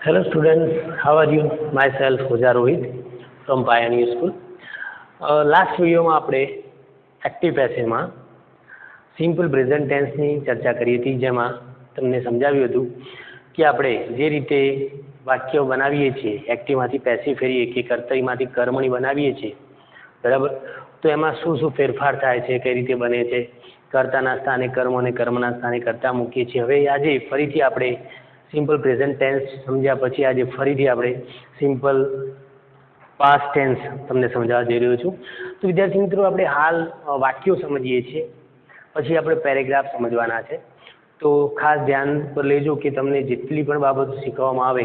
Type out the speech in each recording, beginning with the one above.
Hello students, how are you? Myself Huja Rohit from Pioneer School. Last video માં આપણે active પેસિવમાં simple present ટેન્સની ચર્ચા કરી હતી, જેમાં તમને સમજાવ્યું હતું કે આપણે જે રીતે વાક્યો બનાવીએ છીએ એક્ટિવમાંથી પેસિવ ફેરીએ કે કર્તવ્યમાંથી કર્મણી બનાવીએ છીએ, બરાબર? તો એમાં શું શું ફેરફાર થાય છે, કઈ રીતે બને છે, કર્તાના સ્થાને કર્મ અને કર્મના સ્થાને કર્તા મૂકીએ છીએ. હવે આજે ફરીથી આપણે સિમ્પલ પ્રેઝન્ટ ટેન્સ સમજ્યા પછી આજે ફરીથી આપણે સિમ્પલ પાસ્ટ ટેન્સ તમને સમજાવવા જઈ રહ્યો છું. તો વિદ્યાર્થી મિત્રો, આપણે હાલ વાક્યો સમજીએ છીએ, પછી આપણે પેરેગ્રાફ સમજવાના છે. તો ખાસ ધ્યાન પર લેજો કે તમને જેટલી પણ બાબતો શીખવવામાં આવે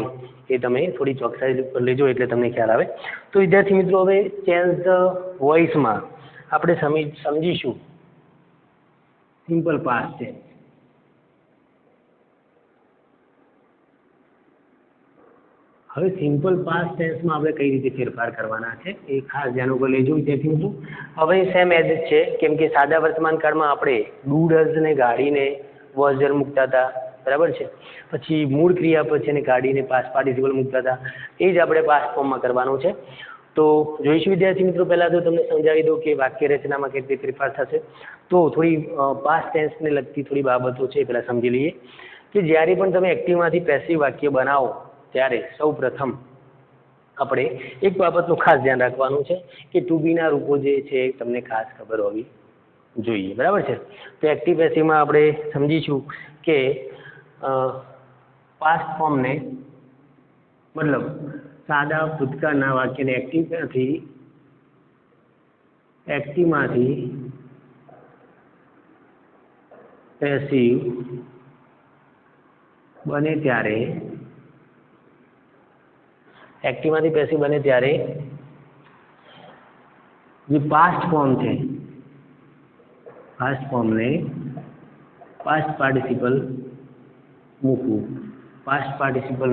એ તમે થોડી ચોકસાઈ પર લેજો, એટલે તમને ખ્યાલ આવે. તો વિદ્યાર્થી મિત્રો, હવે ચેન્જ ધ વોઇસમાં આપણે સમજીશું સિમ્પલ પાસ્ટ ટેન્સ. હવે સિમ્પલ પાસ્ટ ટેન્સમાં આપણે કઈ રીતે ફેરફાર કરવાના છે એ ખાસ ધ્યાન ઉપર લેજો વિદ્યાર્થી મિત્રો. હવે સેમ એઝ જ છે, કેમ કે સાદા વર્તમાન કાળમાં આપણે ડુ ડઝને ગાડીને વોઝ વેર મૂકતા હતા, બરાબર છે. પછી મૂળ ક્રિયા પછી એને કાઢીને પાસ્ટ પાર્ટિસિપલ મૂકતા હતા. એ જ આપણે પાસ્ટ ફોર્મમાં કરવાનું છે. તો જોઈશું વિદ્યાર્થી મિત્રો. પહેલાં તો તમને સમજાવી દઉં કે વાક્ય રચનામાં કેવી રીતે ફેરફાર થશે. તો થોડી પાસ્ટ ટેન્સને લગતી થોડી બાબતો છે એ પહેલાં સમજી લઈએ કે જ્યારે પણ તમે એક્ટિવમાંથી પેસિવ વાક્ય બનાવો ત્યારે સૌ પ્રથમ આપણે એક બાબતનું ખાસ ધ્યાન રાખવાનું છે કે ટુ બીના રૂપો જે છે એ તમને ખાસ ખબર હોવી જોઈએ, બરાબર છે. તો એક્ટિવ પેસિવમાં આપણે સમજીશું કે પાસ્ટ ફોર્મને મતલબ સાદા ભૂતકાળના વાક્યને એક્ટિવમાંથી પેસિવ બને ત્યારે જે પાસ્ટ ફોર્મ છે, પાસ્ટ ફોર્મને પાસ્ટ પાર્ટિસિપલ મૂકવું, પાસ્ટ પાર્ટિસિપલ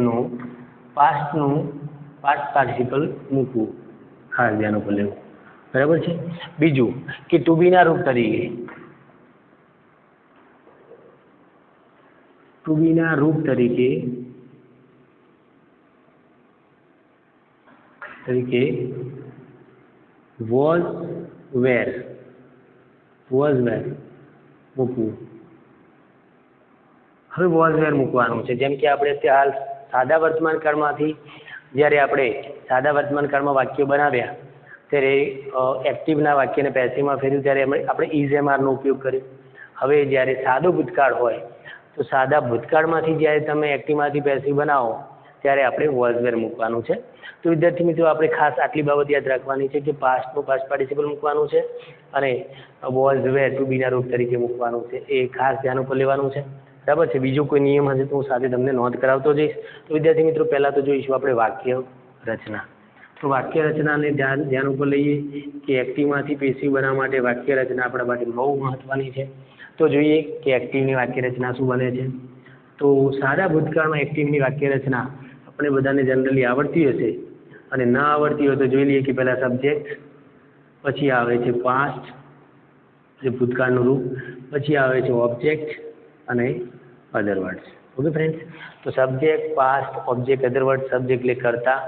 મૂકવું, ખાસ ધ્યાન ઉપર લેવું, બરાબર છે. બીજું કે ટુ બીના રૂપ તરીકે વોઝ વેર મૂકવું. હવે વોઝ વેર મૂકવાનું છે. જેમ કે આપણે હાલ સાદા વર્તમાન કાળમાંથી જ્યારે આપણે સાદા વર્તમાન કાળમાં વાક્યો બનાવ્યા ત્યારે એક્ટિવના વાક્યને પેસિવમાં ફેર્યું ત્યારે આપણે ઇઝ એમઆરનો ઉપયોગ કર્યો. હવે જ્યારે સાદો ભૂતકાળ હોય તો સાદા ભૂતકાળમાંથી જ્યારે તમે એક્ટિવમાંથી પેસિવ બનાવો ત્યારે આપણે વોઝ વેર મૂકવાનું છે. તો વિદ્યાર્થી મિત્રો, આપણે ખાસ આટલી બાબત યાદ રાખવાની છે કે પાસ્ટનું પાસ્ટ પાર્ટિસિપલ મૂકવાનું છે અને વોઝ વેર ટુ બીના રૂપ તરીકે મૂકવાનું છે. એ ખાસ ધ્યાન ઉપર લેવાનું છે, બરાબર છે. બીજો કોઈ નિયમ હશે તો હું સાથે તમને નોંધ કરાવતો જઈશ. તો વિદ્યાર્થી મિત્રો, પહેલાં તો જોઈશું આપણે વાક્ય રચના. તો વાક્ય રચનાને ધ્યાન ઉપર લઈએ કે એક્ટિવમાંથી પેસિવ બનાવવા માટે વાક્ય રચના આપણા માટે બહુ મહત્ત્વની છે. તો જોઈએ કે એક્ટિવની વાક્ય રચના શું બને છે. તો સાદા ભૂતકાળમાં એક્ટિવની વાક્ય રચના આપણે બધાને જનરલી આવડતી હશે, અને ના આવડતી હોય તો જોઈ લઈએ કે પહેલાં સબ્જેક્ટ, પછી આવે છે પાસ્ટ જે ભૂતકાળનું રૂપ, પછી આવે છે ઓબ્જેક્ટ અને અધર વર્ડ્સ. ઓકે ફ્રેન્ડ્સ, તો subject, past, object, other word. Subject એટલે કર્તા,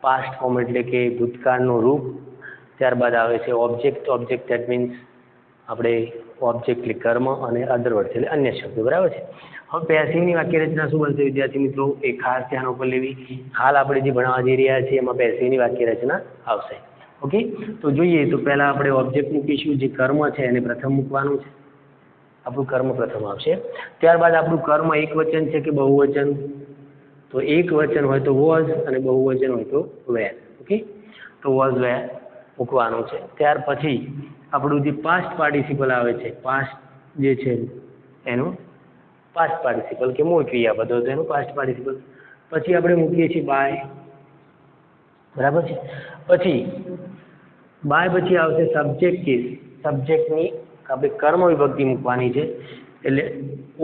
પાસ્ટ ફોર્મ એટલે કે ભૂતકાળનું રૂપ, ત્યારબાદ આવે છે ઓબ્જેક્ટ દેટ મીન્સ આપણે ઓબ્જેક્ટ એટલે કર્મ, અને અધર વર્ડ એટલે અન્ય શબ્દો, બરાબર છે. હવે પેસિવની વાક્ય રચના શું બનશે વિદ્યાર્થી મિત્રો, એ ખાસ ધ્યાન ઉપર લેવી. હાલ આપણે જે ભણવા જઈ રહ્યા છીએ એમાં પેસિવની વાક્ય રચના આવશે. ઓકે, તો જોઈએ. તો પહેલાં આપણે ઓબ્જેક્ટ મૂકીશું, જે કર્મ છે એને પ્રથમ મૂકવાનું છે. આપણું કર્મ પ્રથમ આવશે. ત્યારબાદ આપણું કર્મ એક વચન છે કે બહુવચન? તો એક વચન હોય તો વોઝ અને બહુવચન હોય તો વેર. ઓકે, તો વોઝ વેર મૂકવાનું છે. ત્યાર પછી આપણું જે પાસ્ટ પાર્ટિસિપલ આવે છે, પાસ્ટ જે છે એનું પાસ્ટ પાર્ટિસિપલ કે મૂળ ક્રિયાપદ હતો એનું પાસ્ટ પાર્ટિસિપલ. પછી આપણે મૂકીએ છીએ બાય, બરાબર છે. પછી બાય પછી આવશે સબ્જેક્ટ કેસ. સબ્જેક્ટની આપણે કર્મ વિભક્તિ મૂકવાની છે, એટલે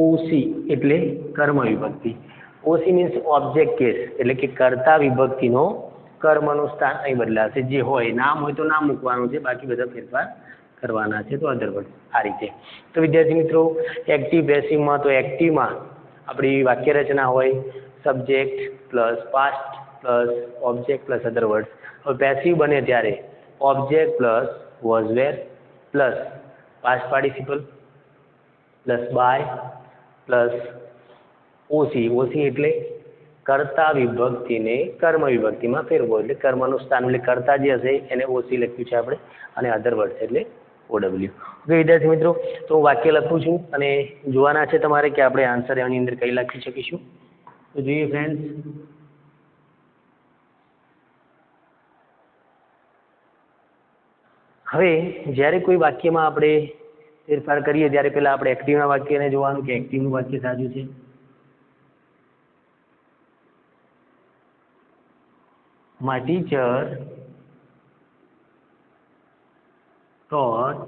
ઓસી એટલે કર્મ વિભક્તિ. ઓસી મીન્સ ઓબ્જેક્ટ કેસ, એટલે કે કર્તા વિભક્તિનો કર્મનું સ્થાન અહીં બદલાશે. જે હોય નામ હોય તો નામ મૂકવાનું છે, બાકી બધા ફેરફાર કરવાના છે. તો અધર વર્ડ આ રીતે. તો વિદ્યાર્થી મિત્રો, એક્ટિવ પેસિવમાં તો એક્ટિવમાં આપણી વાક્ય રચના હોય subject plus past plus object plus other words. હવે પેસિવ બને ત્યારે object plus was were plus past participle plus by plus OC. OC એટલે કર્તા વિભક્તિને કર્મ વિભક્તિમાં ફેરવો, એટલે કર્મનું સ્થાન એટલે કર્તા જે હશે એને ઓસી લખ્યું છે આપણે, અને અધર વર્ડ્સ એટલે ઓડબલ્યુ. ઓકે વિદ્યાર્થી મિત્રો, તો હું વાક્ય લખું છું અને જોવાના છે તમારે કે આપણે આન્સર એની અંદર કઈ લખી શકીશું. તો જોઈએ ફ્રેન્ડ્સ, હવે જ્યારે કોઈ વાક્યમાં આપણે ફેરફાર કરીએ ત્યારે પહેલા આપણે એક્ટિવના વાક્યને જોવાનું કે એક્ટિવનું વાક્ય સાચું છે. My teacher taught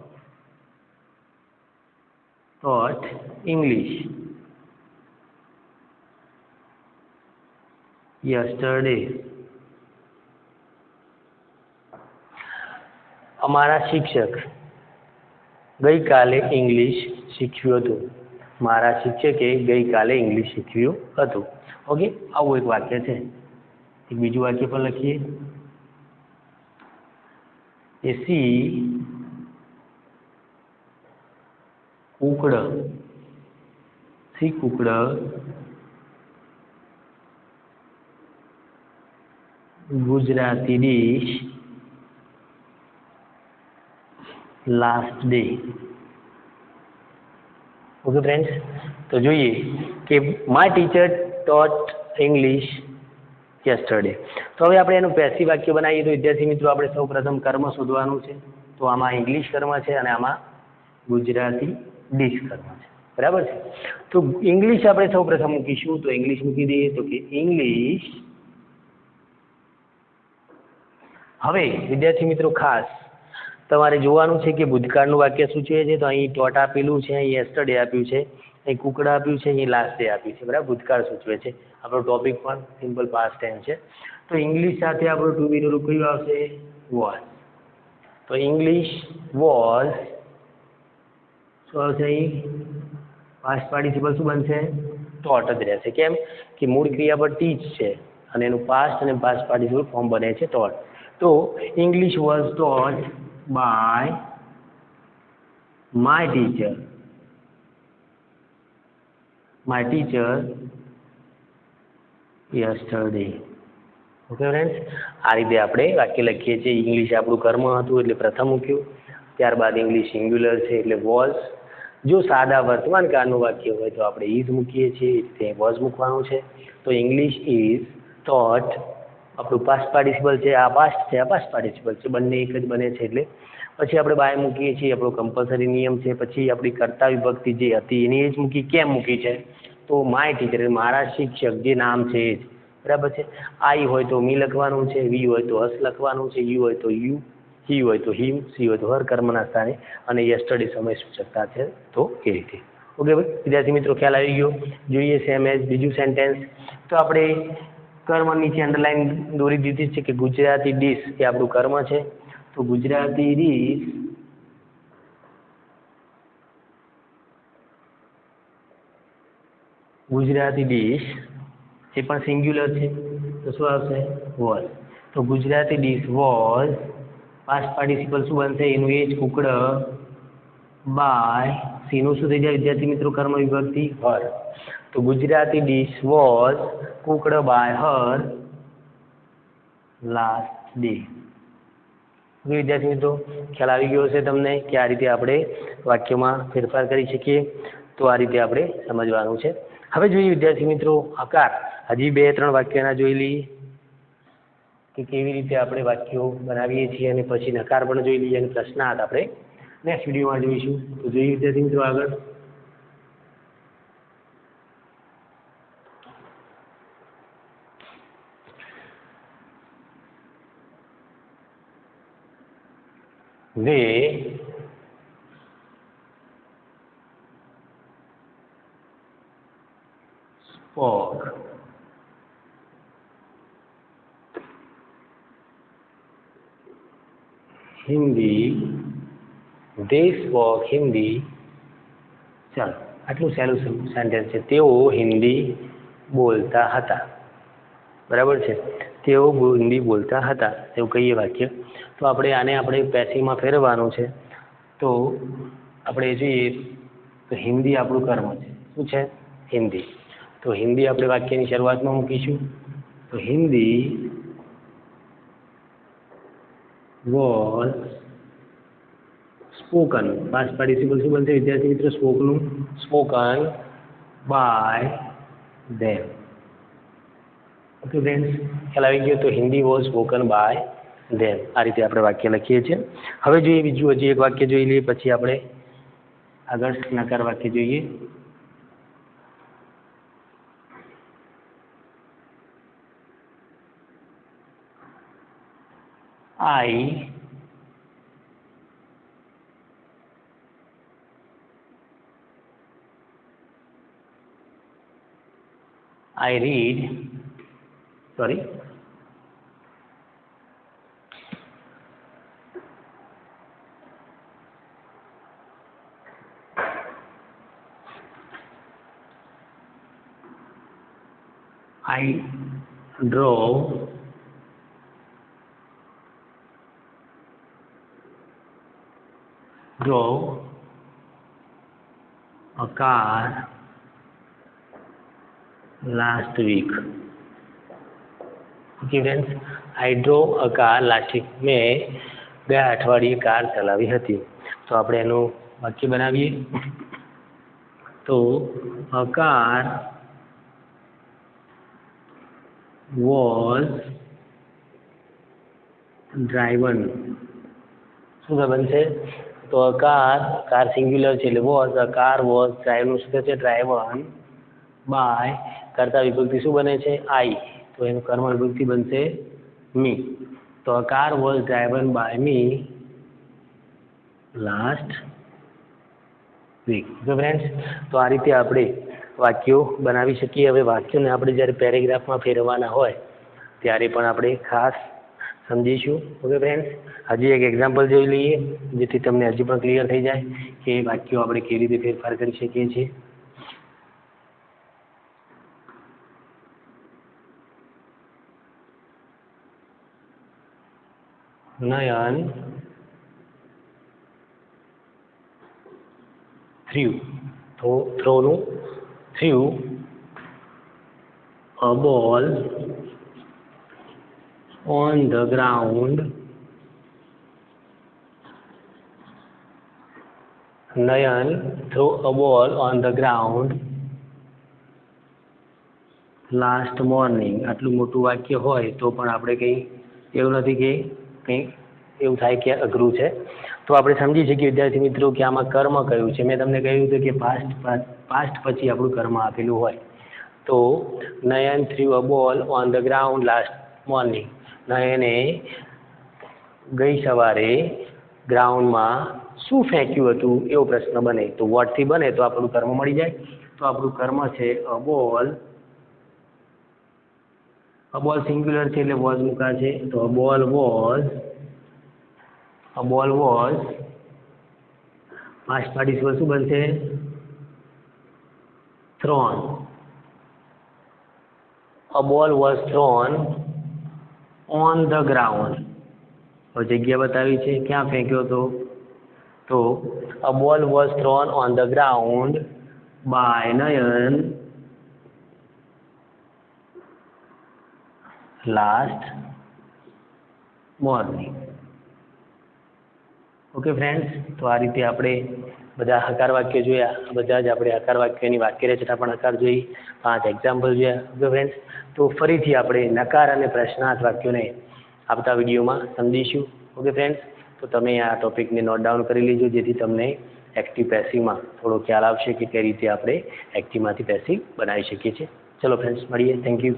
English yesterday. અમારા શિક્ષક ગઈકાલે ઇંગ્લિશ શીખ્યું હતું. મારા શિક્ષકે ગઈકાલે ઇંગ્લિશ શીખ્યું હતું. ઓકે, આવું એક વાક્ય છે. એક બીજું વાક્ય પણ લખીએ. She cooked Gujarati dish last day. Okay friends, તો જોઈએ કે my teacher taught English yesterday. તો હવે આપણે એનું પેસિવ વાક્ય બનાવીએ તો વિદ્યાર્થી મિત્રો આપણે સૌ પ્રથમ કર્મ શોધવાનું છે. તો આમાં ઇંગ્લિશ કર્મ છે અને આમાં ગુજરાતી ડીશ કર્મ છે, બરાબર છે. તો ઇંગ્લિશ આપણે સૌ પ્રથમ મૂકીશું, તો ઇંગ્લિશ મૂકી દઈએ તો કે ઇંગ્લિશ. હવે વિદ્યાર્થી મિત્રો ખાસ તમારે જોવાનું છે કે ભૂતકાળનું વાક્ય સૂચવે છે. તો અહીં ટોટ આપેલું છે, અહીં યસ્ટરડે આપ્યું છે, અહીં કુકડ આપ્યું છે, અહીં લાસ્ટ ડે આપ્યું છે, બરાબર. ભૂતકાળ સૂચવે છે. આપણો ટોપિક પણ સિમ્પલ પાસ્ટ ટેન્સ છે. તો ઇંગ્લિશ સાથે આપણું ટુ બી નું રૂપ કયું આવશે? વોઝ. તો ઇંગ્લિશ વોઝ શું આવશે? અહીં પાસ્ટ પાર્ટિસિપલ શું બનશે? ટોટ જ રહેશે. કેમ કે મૂળ ક્રિયા પર ટીચ છે અને એનું પાસ્ટ અને પાસ્ટ પાર્ટિસિપલ ફોર્મ બને છે ટોટ. તો English was taught by my teacher yesterday. Okay friends, આ રીતે આપણે વાક્ય લખીએ છીએ. ઇંગ્લિશ આપણું કર્મ હતું એટલે પ્રથમ મૂક્યું, ત્યારબાદ ઇંગ્લિશ સિંગ્યુલર છે એટલે વોઝ. જો સાદા વર્તમાન કાળનું વાક્ય હોય તો આપણે ઇઝ મૂકીએ છીએ, તે વોઝ મૂકવાનું છે. તો ઇંગ્લિશ ઇઝ ટોટ, આપણું પાસ્ટ પાર્ટિસિપલ છે, આ પાસ્ટ છે, આ પાસ્ટ પાર્ટિસિપલ છે, બંને એક જ બને છે. એટલે પછી આપણે બાય મૂકીએ છીએ, આપણો કમ્પલસરી નિયમ છે. પછી આપણી કર્તા વિભક્તિ જે હતી એની એ જ મૂકી. કેમ મૂકી છે? તો માય ટીચર મારા શિક્ષક, જે નામ છે એ જ, બરાબર છે. આઈ હોય તો મી લખવાનું છે, વી હોય તો હસ લખવાનું છે, યુ હોય તો યુ, હી હોય તો હિમ, સી હોય તો હર કર્મના સ્થાને, અને યસ્ટરડે સમય સૂચકતા છે તો એ રીતે. ઓકે વિદ્યાર્થી મિત્રો, ખ્યાલ આવી ગયો? જોઈએ સેમ એઝ બીજું સેન્ટેન્સ. તો આપણે કર્મ નીચે અંડરલાઈન દોરી દીધી છે કે ગુજરાતી ડીશ એ આપણું કર્મ છે. તો ગુજરાતી ડીશ એ પણ સિંગ્યુલર છે તો શું આવશે? વોઝ. તો Gujarati dish was, past participle શું બનશે? એનું એ જ કુકડ બાય સીનું શું થઈ જાય વિદ્યાર્થી મિત્રો? કર્મ વિભક્તિ હર. તો Gujarati dish was cooked by her last day. વિદ્યાર્થી મિત્રો, ખ્યાલ આવી ગયો હશે તમને કે આ રીતે આપણે વાક્યમાં ફેરફાર કરી શકીએ. તો આ રીતે આપણે સમજવાનું છે. હવે જોઈએ વિદ્યાર્થી મિત્રો આકાર. હજી 2-3 વાક્યના જોઈ લઈએ કે કેવી રીતે આપણે વાક્યો બનાવીએ છીએ, અને પછી નકાર પણ જોઈ લઈએ, અને પ્રશ્નાર્થ આપણે નેક્સ્ટ વિડીયોમાં જોઈશું. તો જોઈએ વિદ્યાર્થી મિત્રો આગળ. They spoke Hindi. They spoke Hindi. ચાલો, આટલું સહેલું સેન્ટેન્સ છે. તેઓ હિન્દી બોલતા હતા. બરાબર છે, તેઓ હિન્દી બોલતા હતા એવું કહીએ વાક્ય. તો આપણે આને આપણે પેસિવમાં ફેરવવાનું છે. તો આપણે જોઈએ તો હિન્દી આપણું કર્મ છે. શું છે? હિન્દી. તો હિન્દી આપણે વાક્યની શરૂઆતમાં મૂકીશું. તો Hindi was spoken. Past participle શું બનશે વિદ્યાર્થી મિત્રો? Spoken by them. Okay friends, ખ્યાલ આવી ગયો? તો Hindi was spoken by them. આ રીતે આપણે વાક્ય લખીએ છીએ. હવે જોઈએ બીજું હજી એક વાક્ય જોઈ લઈએ, પછી આપણે આગળ નકાર વાક્ય જોઈએ. I read, sorry, I drove a car last week. Okay friends, I drove a car last week. મેં ગયા અઠવાડિયે કાર ચલાવી હતી. તો આપણે એનું વાક્ય બનાવીએ. તો a car was driven. શું બનશે? તો કાર સિંગ્યુલર છે એટલે વોઝ. અ કાર વોઝ ડ્રાઈવનું શું છે? ડ્રાઈવન બાય કરતા વિભક્તિ શું બને છે? આઈ. તો એનું કર્મ વિભક્તિ બનશે મી. તો a car was driven by me last week. Okay friends, તો આ રીતે આપણે વાક્યો બનાવી શકીએ. હવે વાક્યોને આપણે જ્યારે પેરેગ્રાફમાં ફેરવવાના હોય ત્યારે પણ આપણે ખાસ સમજીશું. ઓકે ફ્રેન્ડ્સ, હજી એક એક્ઝામ્પલ જોઈ લઈએ જેથી તમને હજી પણ ક્લિયર થઈ જાય કે વાક્યો આપણે કેવી રીતે ફેરફાર કરી શકીએ છીએ. નયન થ્રોનું through a ball on the ground. Nayan threw a ball on the ground last morning. આટલું મોટું વાક્ય હોય તો પણ આપણે કંઈ એવું નથી કે કંઈ એવું થાય કે અઘરું છે. તો આપણે સમજી શકીએ વિદ્યાર્થી મિત્રો કે આમાં કર્મ કયું છે. મેં તમને કહ્યું હતું કે પાસ્ટ પછી આપણું કર્મ આપેલું હોય. તો નયન threw a ball on the ground last morning. નયને ગઈ સવારે ગ્રાઉન્ડમાં શું ફેંક્યું હતું એવો પ્રશ્ન બને. તો વોટથી બને તો આપણું કર્મ મળી જાય. તો આપણું કર્મ છે અ બોલ. અ બોલ સિંગ્યુલર છે એટલે વોઝ મૂકાશે. તો અ બોલ વોઝ પાસ્ટ પાર્ટિસિપલ શું બનશે? Thrown. A ball was thrown on the ground. તો જગ્યા બતાવી છે ક્યાં ફેંક્યો હતો? તો a ball was thrown on the ground by Nayan last morning. Okay friends, તો આ રીતે આપણે બધા હકાર વાક્ય જોયા. બધા જ આપણે હકાર વાક્યની વાક્યરચના પણ હકાર જોઈ, 5 એક્ઝામ્પલ જોયા. ઓકે ફ્રેન્ડ્સ, તો ફરીથી આપણે નકાર અને પ્રશ્નાર્થ વાક્યોને આવતા વિડીયોમાં સમજીશું. ઓકે ફ્રેન્ડ્સ, તો તમે આ ટોપિકને નોટ ડાઉન કરી લેજો જેથી તમને એક્ટિવ પેસિવમાં થોડો ખ્યાલ આવશે કે કઈ રીતે આપણે એક્ટિવમાંથી પેસિવ બનાવી શકીએ છીએ. ચલો ફ્રેન્ડ્સ, મળીએ. Thank you.